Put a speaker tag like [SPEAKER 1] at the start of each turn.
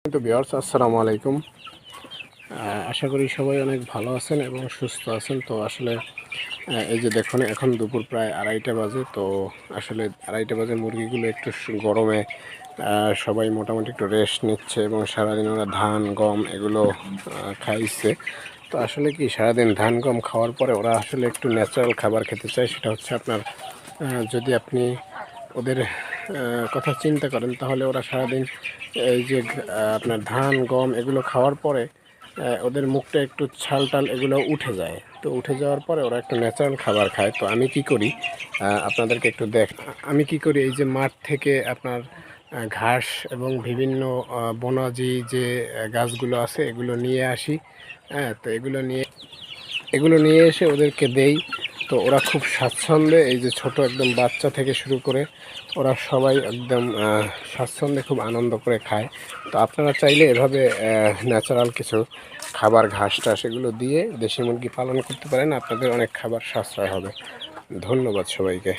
[SPEAKER 1] তো ভিউয়ার্স আসসালামু আলাইকুম। আশা করি সবাই অনেক ভালো আছেন এবং সুস্থ আছেন। তো আসলে এই যে দেখুন এখন দুপুর প্রায় 2:30টা বাজে। তো আসলে 2:30টা বাজে মুরগিগুলো একটু গরমে সবাই মোটামুটি একটু রেস্ট নিচ্ছে এবং সারাদিন ওরা ধান গম এগুলো খাইছে। তো আসলে কি সারাদিন ধান গম খাওয়ার পরে ওরা আসলে একটু ন্যাচারাল খাবার খেতে চায়। সেটা হচ্ছে আপনার যদি আপনি ওদের কথা চিন্তা করেন তাহলে ওরা সারাদিন এই যে আপনার ধান গম এগুলো খাওয়ার পরে ওদের মুখটা একটু ছাল টাল এগুলো উঠে যায়। তো উঠে যাওয়ার পরে ওরা একটু ন্যাচারাল খাবার খায়। তো আমি কি করি আপনাদেরকে একটু আমি কি করি এই যে মাঠ থেকে আপনার ঘাস এবং বিভিন্ন বনাজি যে গাছগুলো আছে এগুলো নিয়ে আসি। হ্যাঁ, তো এগুলো নিয়ে এসে ওদেরকে দেই। তো ওরা খুব স্বাচ্ছন্দ্যে এই যে ছোট একদম বাচ্চা থেকে শুরু করে ওরা সবাই একদম স্বাচ্ছন্দ্যে খুব আনন্দ করে খায়। তো আপনারা চাইলে এভাবে ন্যাচারাল কিছু খাবার ঘাস টাস এগুলো দিয়ে দেশি মুরগি পালন করতে পারেন। আপনাদের অনেক খাবার সাশ্রয় হবে। ধন্যবাদ সবাইকে।